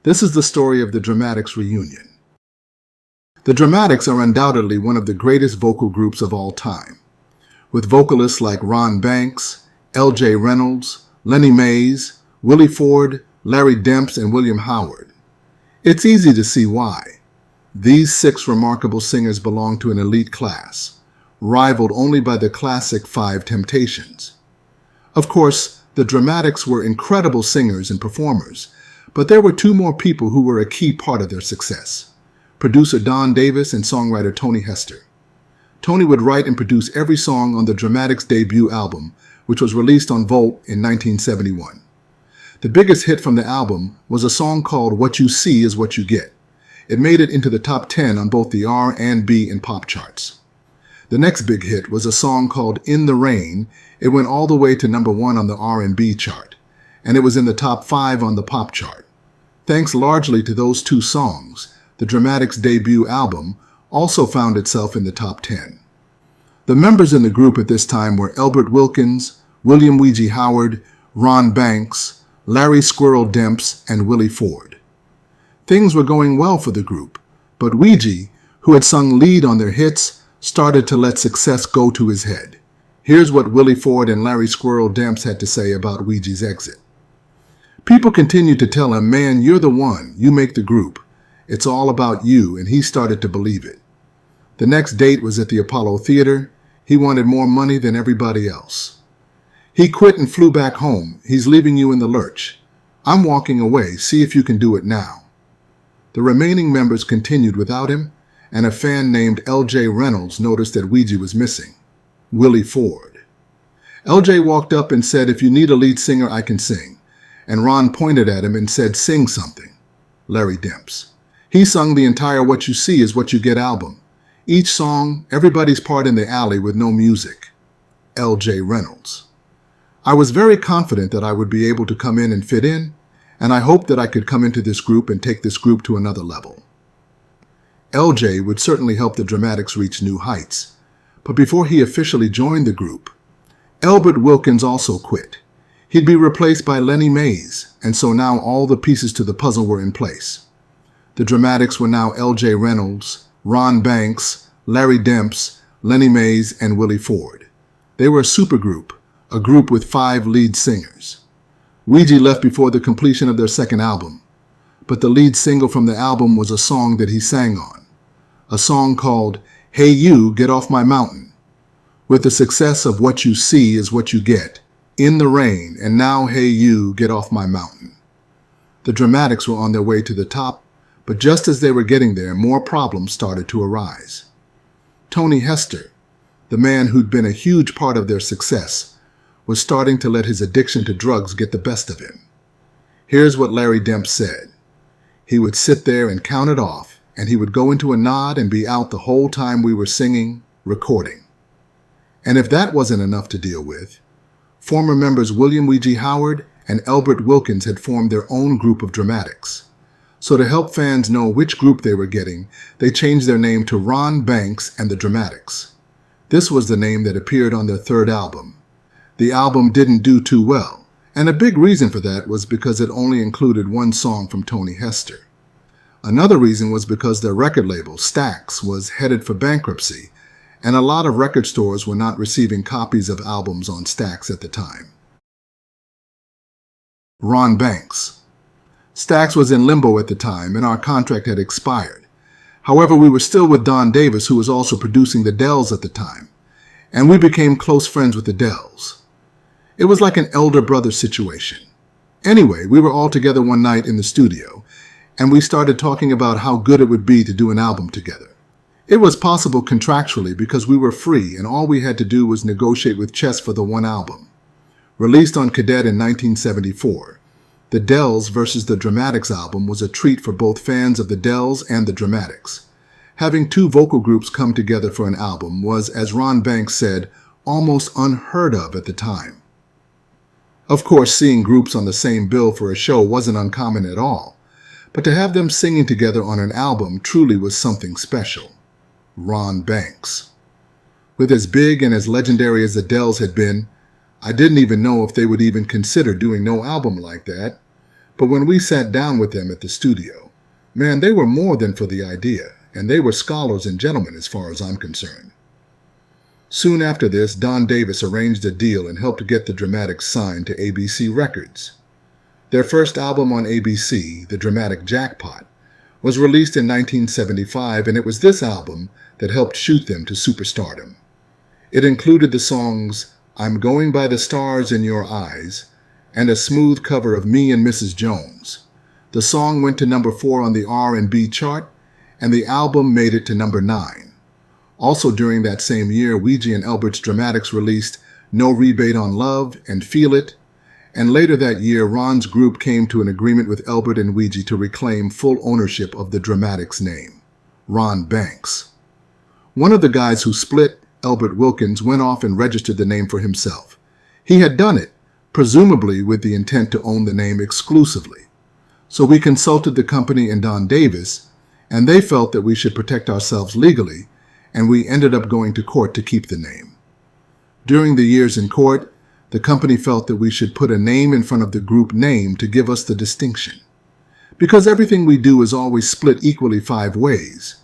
This is the story of the Dramatics reunion. The Dramatics are undoubtedly one of the greatest vocal groups of all time, with vocalists like Ron Banks, L.J. Reynolds, Lenny Mays, Willie Ford, Larry Demps, and William Howard. It's easy to see why. These 6 remarkable singers belong to an elite class, rivaled only by the classic Five Temptations. Of course, the Dramatics were incredible singers and performers, but there were 2 more people who were a key part of their success: producer Don Davis and songwriter Tony Hester. Tony would write and produce every song on the Dramatics' debut album, which was released on Volt in 1971. The biggest hit from the album was a song called What You See Is What You Get. It made it into the top 10 on both the R&B and pop charts. The next big hit was a song called In the Rain. It went all the way to number 1 on the R&B chart, and it was in the top 5 on the pop chart. Thanks largely to those 2 songs, the Dramatics' debut album also found itself in the top 10. The members in the group at this time were Elbert Wilkins, William Weegie Howard, Ron Banks, Larry Squirrel Demps, and Willie Ford. Things were going well for the group, but Weegie, who had sung lead on their hits, started to let success go to his head. Here's what Willie Ford and Larry Squirrel Demps had to say about Weegie's exit. People continued to tell him, "Man, you're the one. You make the group. It's all about you," and he started to believe it. The next date was at the Apollo Theater. He wanted more money than everybody else. He quit and flew back home. "He's leaving you in the lurch. I'm walking away. See if you can do it now." The remaining members continued without him, and a fan named L.J. Reynolds noticed that Weegie was missing. Willie Ford. L.J. walked up and said, "If you need a lead singer, I can sing." And Ron pointed at him and said, "Sing something." Larry Demps. He sung the entire What You See Is What You Get album. Each song, everybody's part in the alley with no music. L.J. Reynolds. I was very confident that I would be able to come in and fit in, and I hoped that I could come into this group and take this group to another level. L.J. would certainly help the Dramatics reach new heights, but before he officially joined the group, Elbert Wilkins also quit. He'd be replaced by Lenny Mays, and so now all the pieces to the puzzle were in place. The Dramatics were now L.J. Reynolds, Ron Banks, Larry Demps, Lenny Mays, and Willie Ford. They were a supergroup, a group with 5 lead singers. Weegie left before the completion of their second album, but the lead single from the album was a song that he sang on, a song called Hey You, Get Off My Mountain. With the success of What You See Is What You Get, In the Rain, and now Hey You, Get Off My Mountain. The Dramatics were on their way to the top, but just as they were getting there, more problems started to arise. Tony Hester, the man who'd been a huge part of their success, was starting to let his addiction to drugs get the best of him. Here's what Larry Demps said. He would sit there and count it off, and he would go into a nod and be out the whole time we were singing, recording. And if that wasn't enough to deal with, former members William Weegie Howard and Elbert Wilkins had formed their own group of Dramatics. So to help fans know which group they were getting, they changed their name to Ron Banks and the Dramatics. This was the name that appeared on their 3rd album. The album didn't do too well, and a big reason for that was because it only included 1 song from Tony Hester. Another reason was because their record label, Stax, was headed for bankruptcy, and a lot of record stores were not receiving copies of albums on Stax at the time. Ron Banks. Stax was in limbo at the time, and our contract had expired. However, we were still with Don Davis, who was also producing the Dells at the time, and we became close friends with the Dells. It was like an elder brother situation. Anyway, we were all together one night in the studio, and we started talking about how good it would be to do an album together. It was possible contractually because we were free and all we had to do was negotiate with Chess for the 1 album. Released on Cadet in 1974, the Dells versus the Dramatics album was a treat for both fans of the Dells and the Dramatics. Having 2 vocal groups come together for an album was, as Ron Banks said, almost unheard of at the time. Of course, seeing groups on the same bill for a show wasn't uncommon at all, but to have them singing together on an album truly was something special. Ron Banks. With as big and as legendary as the Dells had been, I didn't even know if they would even consider doing no album like that, But when we sat down with them at the studio, man, they were more than for the idea, and they were scholars and gentlemen as far as I'm concerned. Soon after this, Don Davis arranged a deal and helped get the Dramatics signed to ABC Records. Their first album on ABC, The Dramatic Jackpot, was released in 1975, and it was this album that helped shoot them to superstardom. It included the songs I'm Going by the Stars in Your Eyes and a smooth cover of Me and Mrs. Jones. The song went to number 4 on the R&B chart, and the album made it to number 9. Also during that same year, Ouija and Elbert's Dramatics released No Rebate on Love and Feel It, and later that year, Ron's group came to an agreement with Elbert and Ouija to reclaim full ownership of the Dramatics name, Ron Banks. One of the guys who split, Elbert Wilkins, went off and registered the name for himself. He had done it, presumably with the intent to own the name exclusively. So we consulted the company and Don Davis, and they felt that we should protect ourselves legally, and we ended up going to court to keep the name. During the years in court, the company felt that we should put a name in front of the group name to give us the distinction. Because everything we do is always split equally 5 ways,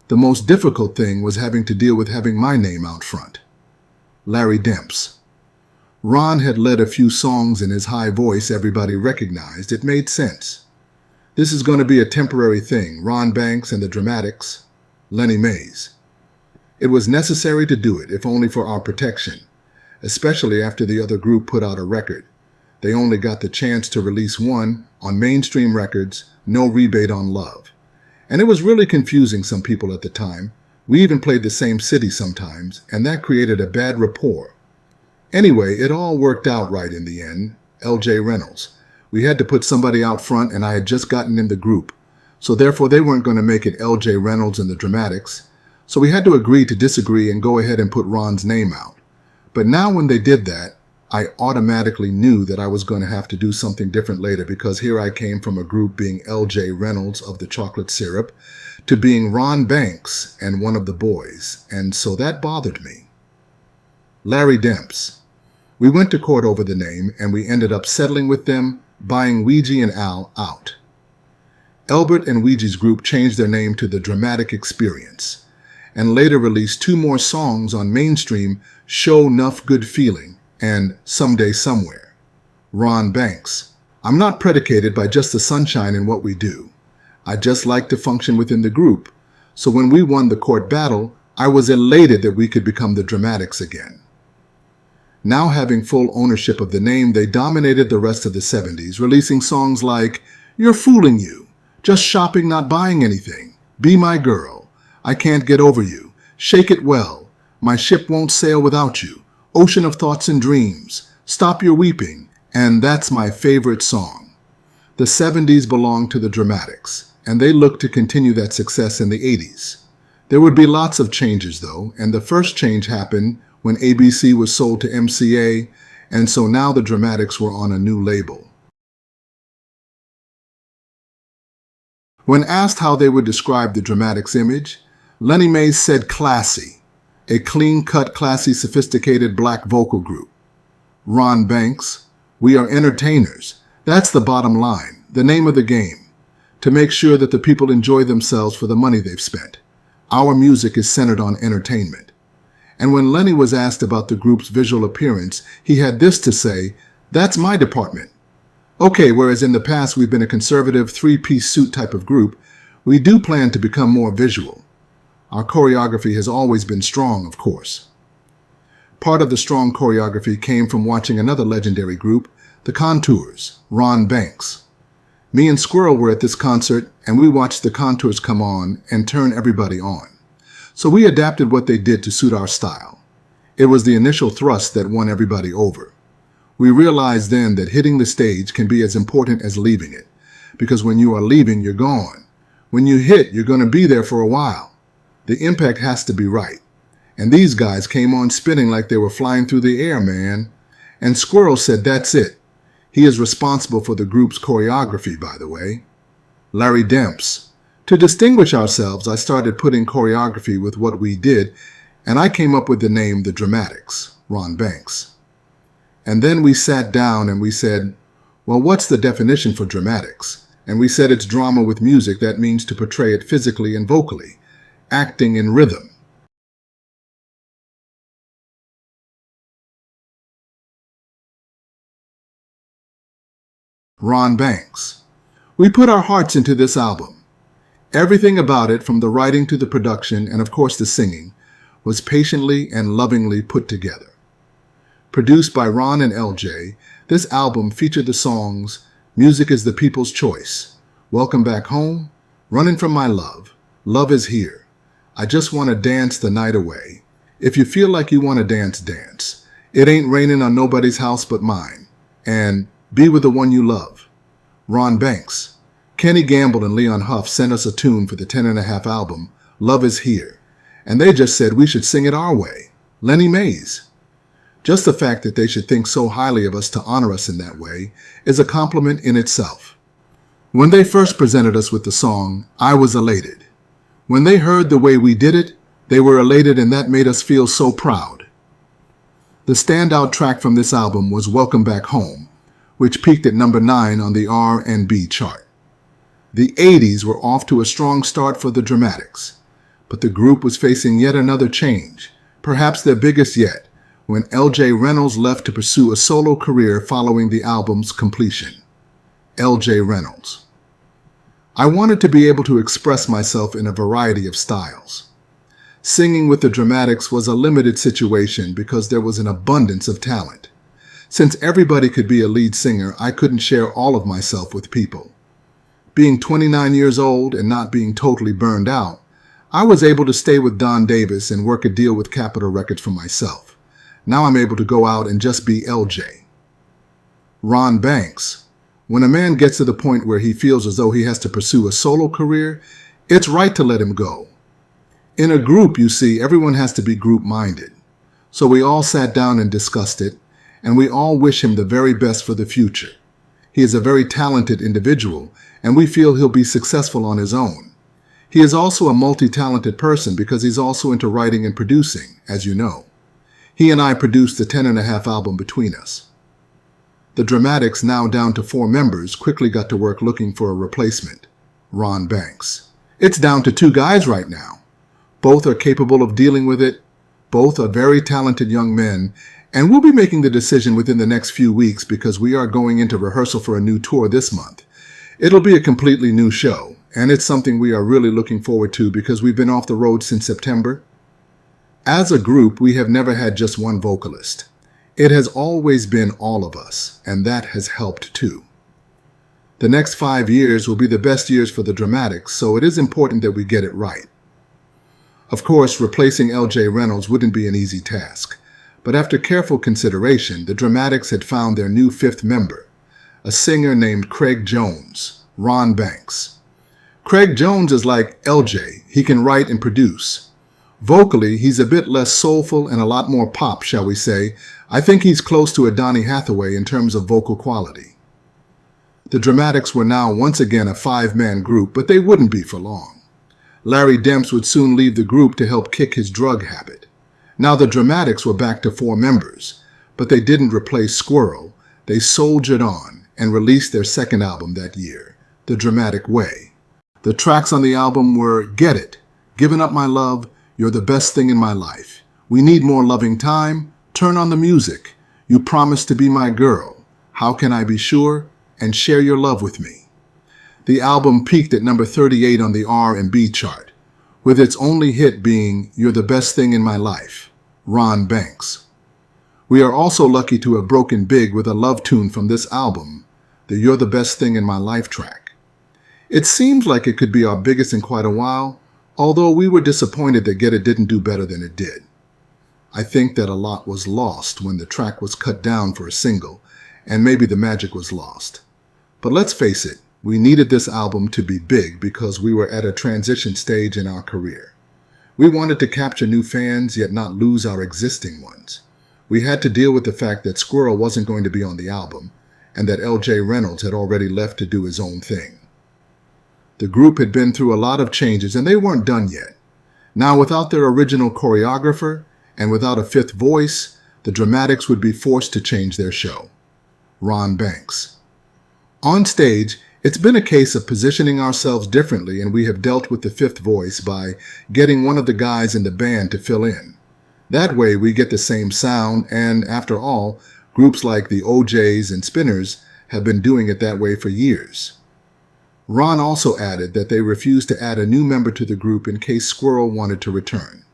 the most difficult thing was having to deal with having my name out front. Larry Demps. Ron had led a few songs in his high voice everybody recognized. It made sense. This is going to be a temporary thing. Ron Banks and the Dramatics, Lenny Mays. It was necessary to do it, if only for our protection, especially after the other group put out a record. They only got the chance to release one on mainstream records, No Rebate on Love. And it was really confusing some people at the time. We even played the same city sometimes, and that created a bad rapport. Anyway, it all worked out right in the end. L.J. Reynolds. We had to put somebody out front, and I had just gotten in the group. So therefore, they weren't going to make it L.J. Reynolds and the Dramatics. So we had to agree to disagree and go ahead and put Ron's name out. But now when they did that, I automatically knew that I was going to have to do something different later, because here I came from a group being L.J. Reynolds of the Chocolate Syrup to being Ron Banks and one of the boys, and so that bothered me. Larry Demps. We went to court over the name, and we ended up settling with them, buying Ouija and Al out. Elbert and Ouija's group changed their name to The Dramatic Experience, and later released 2 more songs on mainstream, Show Nuff Good Feeling and Someday Somewhere. Ron Banks. I'm not predicated by just the sunshine in what we do. I just like to function within the group. So when we won the court battle, I was elated that we could become the Dramatics again. Now having full ownership of the name, they dominated the rest of the 70s, releasing songs like You're Fooling You, Just Shopping Not Buying Anything, Be My Girl, I Can't Get Over You, Shake It Well, My Ship Won't Sail Without You, Ocean of Thoughts and Dreams, Stop Your Weeping, and that's my favorite song. The 70s belonged to the Dramatics, and they looked to continue that success in the 80s. There would be lots of changes though, and the first change happened when ABC was sold to MCA, and so now the Dramatics were on a new label. When asked how they would describe the Dramatics image, Lenny Mays said classy, a clean-cut, classy, sophisticated black vocal group. Ron Banks, we are entertainers. That's the bottom line, the name of the game, to make sure that the people enjoy themselves for the money they've spent. Our music is centered on entertainment. And when Lenny was asked about the group's visual appearance, he had this to say, that's my department. Okay, whereas in the past we've been a conservative 3-piece suit type of group, we do plan to become more visual. Our choreography has always been strong, of course. Part of the strong choreography came from watching another legendary group, The Contours, Ron Banks. Me and Squirrel were at this concert, and we watched The Contours come on and turn everybody on. So we adapted what they did to suit our style. It was the initial thrust that won everybody over. We realized then that hitting the stage can be as important as leaving it, because when you are leaving, you're gone. When you hit, you're going to be there for a while. The impact has to be right. And these guys came on spinning like they were flying through the air, man. And Squirrel said that's it. He is responsible for the group's choreography, by the way. Larry Demps. To distinguish ourselves, I started putting choreography with what we did, and I came up with the name The Dramatics, Ron Banks. And then we sat down and we said, Well, what's the definition for dramatics? And we said it's drama with music. That means to portray it physically and vocally, acting in rhythm. Ron Banks. We put our hearts into this album. Everything about it, from the writing to the production and of course the singing, was patiently and lovingly put together. Produced by Ron and LJ, this album featured the songs Music is the People's Choice, Welcome Back Home, Running from My Love, Love is Here, I Just Want to Dance the Night Away, If You Feel Like You Want to Dance, Dance, It Ain't Raining on Nobody's House But Mine, and Be With the One You Love. Ron Banks. Kenny Gamble and Leon Huff sent us a tune for the 10.5 album, Love is Here, and they just said we should sing it our way. Lenny Mays. Just the fact that they should think so highly of us to honor us in that way is a compliment in itself. When they first presented us with the song, I was elated. When they heard the way we did it, they were elated, and that made us feel so proud. The standout track from this album was Welcome Back Home, which peaked at number 9 on the R&B chart. The 80s were off to a strong start for the Dramatics, but the group was facing yet another change, perhaps their biggest yet, when L.J. Reynolds left to pursue a solo career following the album's completion. L.J. Reynolds. I wanted to be able to express myself in a variety of styles. Singing with the Dramatics was a limited situation because there was an abundance of talent. Since everybody could be a lead singer, I couldn't share all of myself with people. Being 29 years old and not being totally burned out, I was able to stay with Don Davis and work a deal with Capitol Records for myself. Now I'm able to go out and just be LJ. Ron Banks. When a man gets to the point where he feels as though he has to pursue a solo career, it's right to let him go. In a group, you see, everyone has to be group-minded. So we all sat down and discussed it, and we all wish him the very best for the future. He is a very talented individual, and we feel he'll be successful on his own. He is also a multi-talented person because he's also into writing and producing, as you know. He and I produced the 10.5 album between us. The Dramatics, now down to 4 members, quickly got to work looking for a replacement. Ron Banks. It's down to 2 guys right now. Both are capable of dealing with it. Both are very talented young men, and we'll be making the decision within the next few weeks because we are going into rehearsal for a new tour this month. It'll be a completely new show, and it's something we are really looking forward to because we've been off the road since September. As a group, we have never had just one vocalist. It has always been all of us, and that has helped too. The next 5 years will be the best years for the Dramatics, so it is important that we get it right. Of course, replacing L.J. Reynolds wouldn't be an easy task. But after careful consideration, the Dramatics had found their new 5th member, a singer named Craig Jones, Ron Banks. Craig Jones is like LJ. He can write and produce. Vocally, he's a bit less soulful and a lot more pop, shall we say. I think he's close to a Donny Hathaway in terms of vocal quality. The Dramatics were now once again a 5-man group, but they wouldn't be for long. Larry Demps would soon leave the group to help kick his drug habit. Now the Dramatics were back to 4 members, but they didn't replace Squirrel. They soldiered on and released their 2nd album that year, The Dramatic Way. The tracks on the album were Get It, Giving Up My Love, You're the Best Thing in My Life, We Need More Loving Time, Turn on the Music, You Promised to Be My Girl, How Can I Be Sure, and Share Your Love With Me. The album peaked at number 38 on the R&B chart, with its only hit being You're the Best Thing in My Life. Ron Banks. We are also lucky to have broken big with a love tune from this album, the You're the Best Thing in My Life track. It seems like it could be our biggest in quite a while, although we were disappointed that Get It didn't do better than it did. I think that a lot was lost when the track was cut down for a single, and maybe the magic was lost. But let's face it, we needed this album to be big because we were at a transition stage in our career. We wanted to capture new fans, yet not lose our existing ones. We had to deal with the fact that Squirrel wasn't going to be on the album, and that L.J. Reynolds had already left to do his own thing. The group had been through a lot of changes, and they weren't done yet. Now, without their original choreographer, and without a 5th voice, the Dramatics would be forced to change their show. Ron Banks. On stage, it's been a case of positioning ourselves differently, and we have dealt with the fifth voice by getting one of the guys in the band to fill in. That way we get the same sound, and after all, groups like the OJs and Spinners have been doing it that way for years. Ron also added that they refused to add a new member to the group in case Squirrel wanted to return.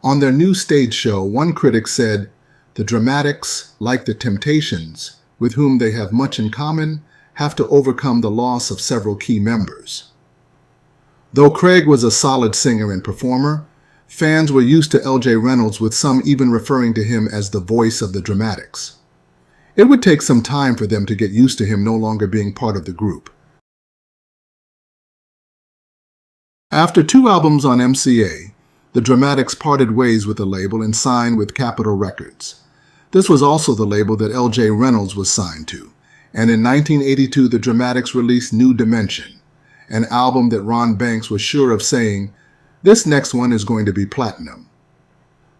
On their new stage show, one critic said, "The Dramatics, like the Temptations, with whom they have much in common, have to overcome the loss of several key members." Though Craig was a solid singer and performer, fans were used to L.J. Reynolds, with some even referring to him as the voice of the Dramatics. It would take some time for them to get used to him no longer being part of the group. After 2 albums on MCA, the Dramatics parted ways with the label and signed with Capitol Records. This was also the label that L.J. Reynolds was signed to, and in 1982 the Dramatics released New Dimension, an album that Ron Banks was sure of saying, "This next one is going to be platinum."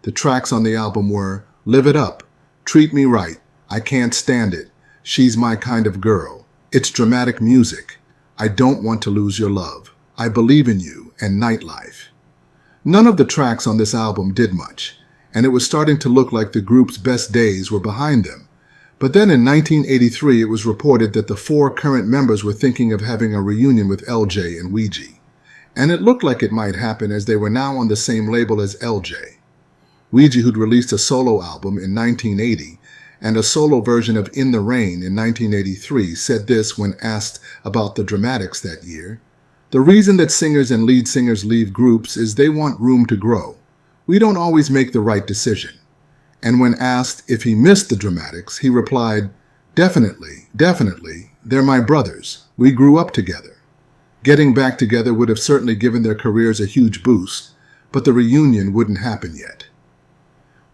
The tracks on the album were Live It Up, Treat Me Right, I Can't Stand It, She's My Kind of Girl, It's Dramatic Music, I Don't Want to Lose Your Love, I Believe in You, and Nightlife. None of the tracks on this album did much, and it was starting to look like the group's best days were behind them. But then in 1983 it was reported that the 4 current members were thinking of having a reunion with LJ and Ouija. And it looked like it might happen, as they were now on the same label as LJ. Ouija, who'd released a solo album in 1980 and a solo version of In the Rain in 1983, said this when asked about the Dramatics that year: "The reason that singers and lead singers leave groups is they want room to grow. We don't always make the right decision." And when asked if he missed the Dramatics, he replied, definitely, they're my brothers. We grew up together. Getting back together would have certainly given their careers a huge boost, but the reunion wouldn't happen yet."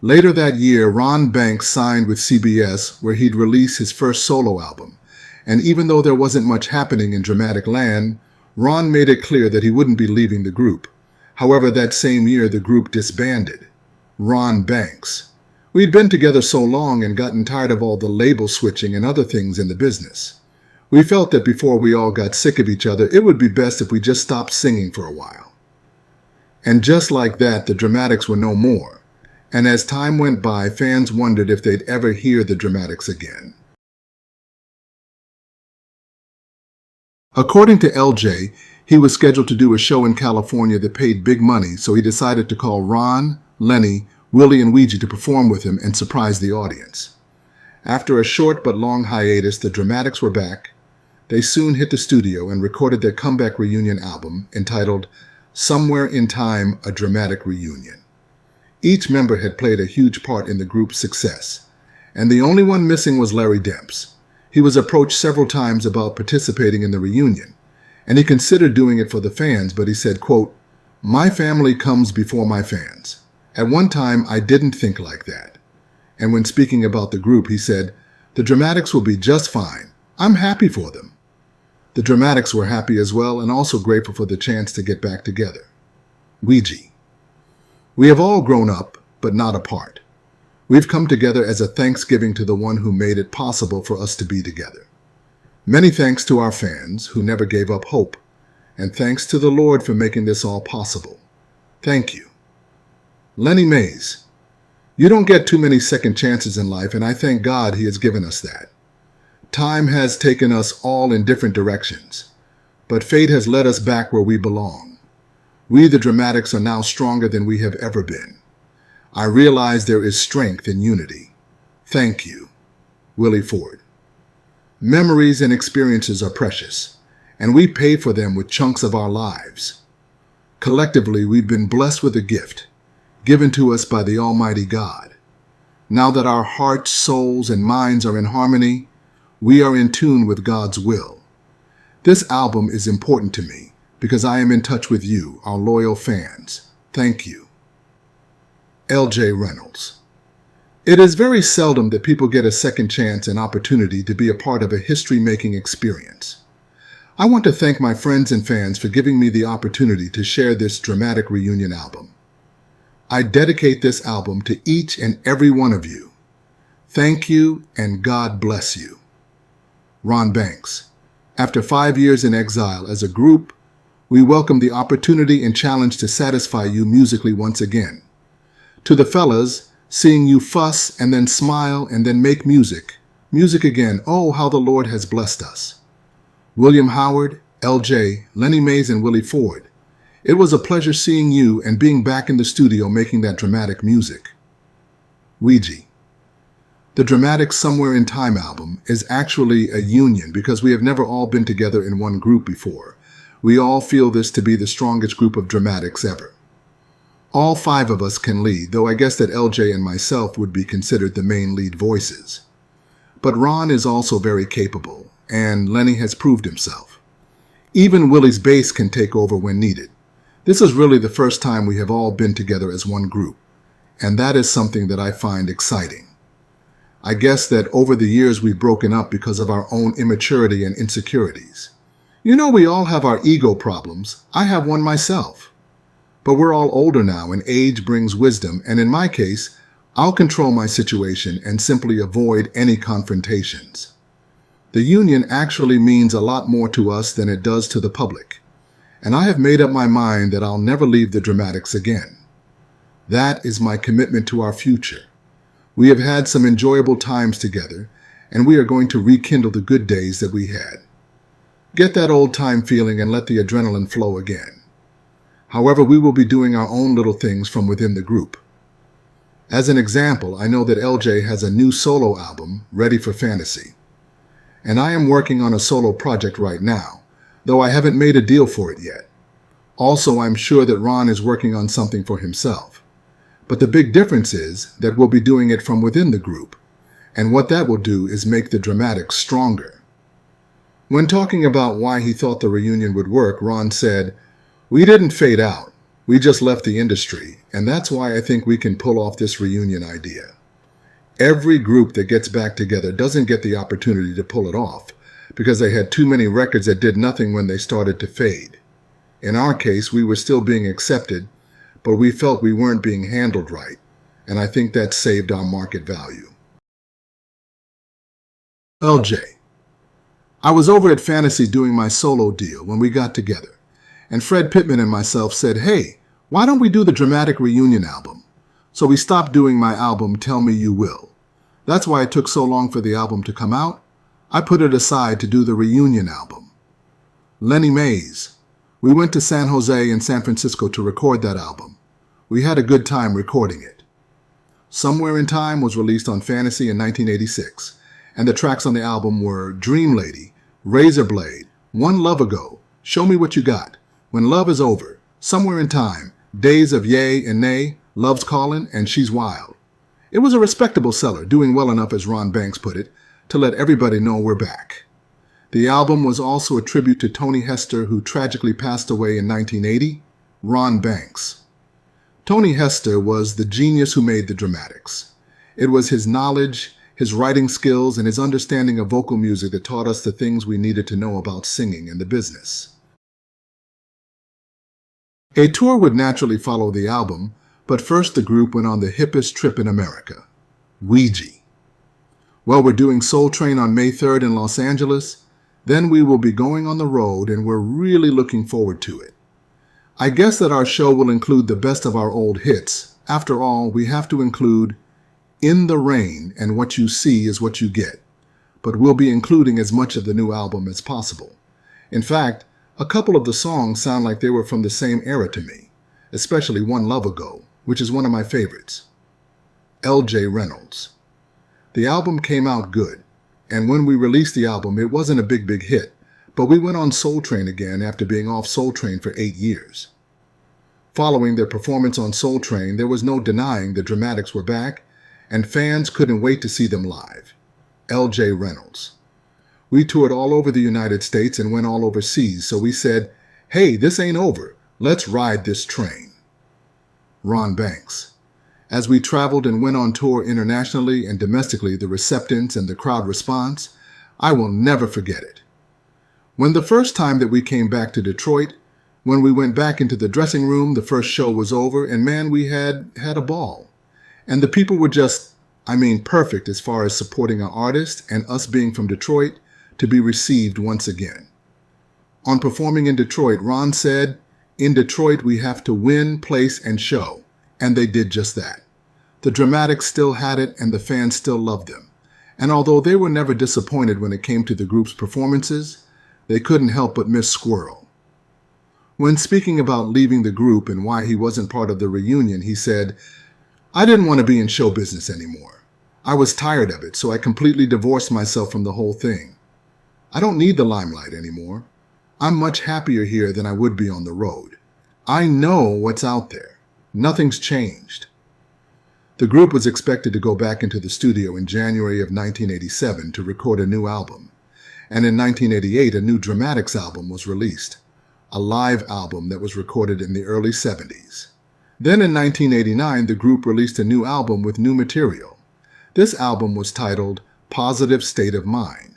Later that year, Ron Banks signed with CBS, where he'd release his first solo album, and even though there wasn't much happening in Dramatic Land, Ron made it clear that he wouldn't be leaving the group. However, that same year the group disbanded. Ron Banks: "We'd been together so long and gotten tired of all the label switching and other things in the business. We felt that before we all got sick of each other, it would be best if we just stopped singing for a while." And just like that, the Dramatics were no more. And as time went by, fans wondered if they'd ever hear the Dramatics again. According to LJ, he was scheduled to do a show in California that paid big money, so he decided to call Ron, Lenny, Willie, and Ouija to perform with him and surprise the audience. After a short but long hiatus, the Dramatics were back. They soon hit the studio and recorded their comeback reunion album entitled Somewhere in Time, A Dramatic Reunion. Each member had played a huge part in the group's success, and the only one missing was Larry Demps. He was approached several times about participating in the reunion, and he considered doing it for the fans, but he said, quote, "My family comes before my fans. At one time, I didn't think like that." And when speaking about the group, he said, "The Dramatics will be just fine. I'm happy for them." The Dramatics were happy as well, and also grateful for the chance to get back together. Ouija: "We have all grown up, but not apart. We've come together as a thanksgiving to the one who made it possible for us to be together. Many thanks to our fans who never gave up hope, and thanks to the Lord for making this all possible. Thank you." Lenny Mays: "You don't get too many second chances in life, and I thank God He has given us that. Time has taken us all in different directions, but fate has led us back where we belong. We, the Dramatics, are now stronger than we have ever been. I realize there is strength in unity. Thank you." Willie Ford: "Memories and experiences are precious, and we pay for them with chunks of our lives. Collectively, we've been blessed with a gift, given to us by the Almighty God. Now that our hearts, souls, and minds are in harmony, we are in tune with God's will. This album is important to me because I am in touch with you, our loyal fans. Thank you." L.J. Reynolds: "It is very seldom that people get a second chance and opportunity to be a part of a history-making experience. I want to thank my friends and fans for giving me the opportunity to share this dramatic reunion album. I dedicate this album to each and every one of you. Thank you, and God bless you. Ron Banks. After 5 years in exile as a group, we welcome the opportunity and challenge to satisfy you musically once again. To the fellas, seeing you fuss and then smile and then make music. Music again, oh, how the Lord has blessed us. William Howard, LJ, Lenny Mays, and Willie Ford. It was a pleasure seeing you and being back in the studio making that dramatic music. Ouija. The dramatic Somewhere in Time album is actually a union because we have never all been together in one group before. We all feel this to be the strongest group of dramatics ever. All 5 of us can lead, though I guess that LJ and myself would be considered the main lead voices. But Ron is also very capable, and Lenny has proved himself. Even Willie's bass can take over when needed. This is really the first time we have all been together as one group, and that is something that I find exciting. I guess that over the years we've broken up because of our own immaturity and insecurities. You know, we all have our ego problems. I have one myself. But we're all older now and age brings wisdom, and in my case, I'll control my situation and simply avoid any confrontations. The union actually means a lot more to us than it does to the public, and I have made up my mind that I'll never leave the dramatics again. That is my commitment to our future. We have had some enjoyable times together, and we are going to rekindle the good days that we had. Get that old-time feeling and let the adrenaline flow again. However, we will be doing our own little things from within the group. As an example, I know that LJ has a new solo album ready for Fantasy. And I am working on a solo project right now, though I haven't made a deal for it yet. Also, I'm sure that Ron is working on something for himself. But the big difference is that we'll be doing it from within the group, and what that will do is make the dramatics stronger. When talking about why he thought the reunion would work, Ron said, "We didn't fade out, we just left the industry, and that's why I think we can pull off this reunion idea. Every group that gets back together doesn't get the opportunity to pull it off, because they had too many records that did nothing when they started to fade. In our case, we were still being accepted, but we felt we weren't being handled right, and I think that saved our market value." LJ. I was over at Fantasy doing my solo deal when we got together, and Fred Pittman and myself said, "Hey, why don't we do the dramatic reunion album?" So we stopped doing my album, Tell Me You Will. That's why it took so long for the album to come out. I put it aside to do the reunion album. Lenny Mays. We went to San Jose and San Francisco to record that album. We had a good time recording it. Somewhere in Time was released on Fantasy in 1986, and the tracks on the album were Dream Lady, Razor Blade, One Love Ago, Show Me What You Got, When Love Is Over, Somewhere in Time, Days of Yay and Nay, Love's Callin', and She's Wild. It was a respectable seller, doing well enough, as Ron Banks put it, to let everybody know we're back. The album was also a tribute to Tony Hester, who tragically passed away in 1980. Ron Banks. Tony Hester was the genius who made the dramatics. It was his knowledge, his writing skills, and his understanding of vocal music that taught us the things we needed to know about singing and the business. A tour would naturally follow the album, but first the group went on the hippest trip in America, Ouija. Well, we're doing Soul Train on May 3rd in Los Angeles. Then we will be going on the road, and we're really looking forward to it. I guess that our show will include the best of our old hits. After all, we have to include In the Rain and What You See Is What You Get. But we'll be including as much of the new album as possible. In fact, a couple of the songs sound like they were from the same era to me, especially One Love Ago, which is one of my favorites. LJ Reynolds. The album came out good, and when we released the album, it wasn't a big hit, but we went on Soul Train again after being off Soul Train for 8 years. Following their performance on Soul Train, there was no denying the dramatics were back, and fans couldn't wait to see them live. LJ Reynolds. We toured all over the United States and went all overseas, so we said, "Hey, this ain't over. Let's ride this train." Ron Banks. As we traveled and went on tour internationally and domestically, the acceptance and the crowd response, I will never forget it. When the first time that we came back to Detroit, when we went back into the dressing room, the first show was over, and man, we had a ball. And the people were just, perfect as far as supporting our artist, and us being from Detroit, to be received once again. On performing in Detroit, Ron said, "In Detroit, we have to win, place, and show." And they did just that. The Dramatics still had it, and the fans still loved them. And although they were never disappointed when it came to the group's performances, they couldn't help but miss Squirrel. When speaking about leaving the group and why he wasn't part of the reunion, he said, "I didn't want to be in show business anymore. I was tired of it, so I completely divorced myself from the whole thing. I don't need the limelight anymore. I'm much happier here than I would be on the road. I know what's out there. Nothing's changed." The group was expected to go back into the studio in January of 1987 to record a new album. And in 1988, a new Dramatics album was released, a live album that was recorded in the early 70s. Then in 1989, the group released a new album with new material. This album was titled Positive State of Mind.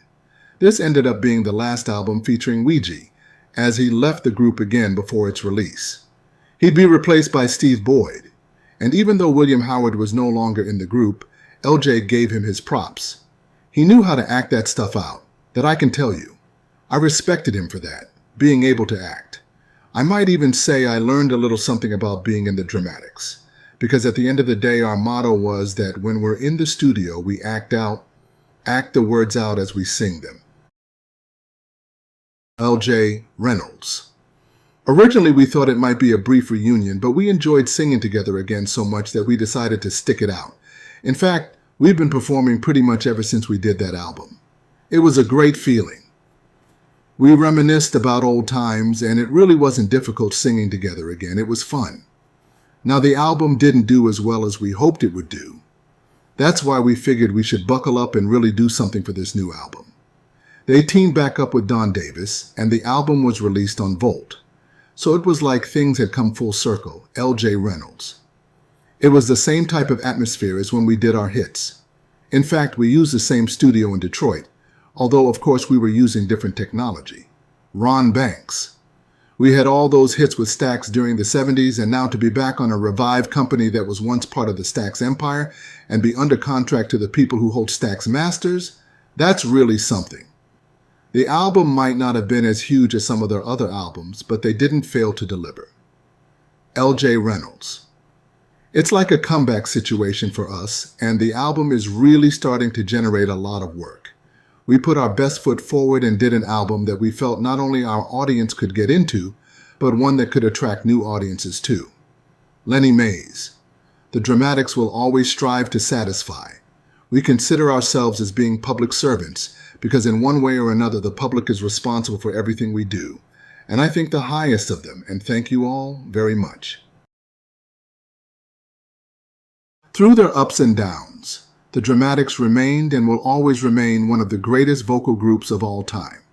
This ended up being the last album featuring Ouija, as he left the group again before its release. He'd be replaced by Steve Boyd, and even though William Howard was no longer in the group, LJ gave him his props. He knew how to act that stuff out, that I can tell you. I respected him for that, being able to act. I might even say I learned a little something about being in the Dramatics, because at the end of the day, our motto was that when we're in the studio, we act the words out as we sing them. LJ Reynolds. Originally, we thought it might be a brief reunion, but we enjoyed singing together again so much that we decided to stick it out. In fact, we've been performing pretty much ever since we did that album. It was a great feeling. We reminisced about old times, and it really wasn't difficult singing together again. It was fun. Now, the album didn't do as well as we hoped it would do. That's why we figured we should buckle up and really do something for this new album. They teamed back up with Don Davis, and the album was released on Volt. So it was like things had come full circle, LJ Reynolds. It was the same type of atmosphere as when we did our hits. In fact, we used the same studio in Detroit, although of course we were using different technology. Ron Banks. We had all those hits with Stax during the 70s, and now to be back on a revived company that was once part of the Stax empire and be under contract to the people who hold Stax masters, that's really something. The album might not have been as huge as some of their other albums, but they didn't fail to deliver. LJ Reynolds. It's like a comeback situation for us, and the album is really starting to generate a lot of work. We put our best foot forward and did an album that we felt not only our audience could get into, but one that could attract new audiences too. Lenny Mays. The Dramatics will always strive to satisfy. We consider ourselves as being public servants, because in one way or another the public is responsible for everything we do, and I think the highest of them, and thank you all very much. Through their ups and downs, the Dramatics remained and will always remain one of the greatest vocal groups of all time.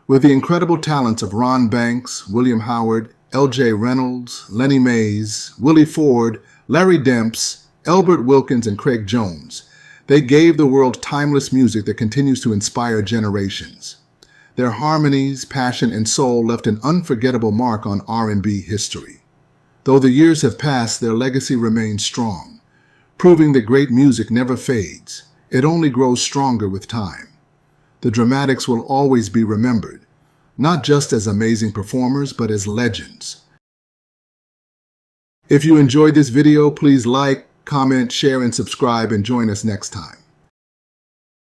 With the incredible talents of Ron Banks, William Howard, LJ Reynolds, Lenny Mays, Willie Ford, Larry Demps, Elbert Wilkins, and Craig Jones, they gave the world timeless music that continues to inspire generations. Their harmonies, passion, and soul left an unforgettable mark on R&B history. Though the years have passed, their legacy remains strong, proving that great music never fades. It only grows stronger with time. The Dramatics will always be remembered, not just as amazing performers, but as legends. If you enjoyed this video, please like, comment, share, and subscribe, and join us next time.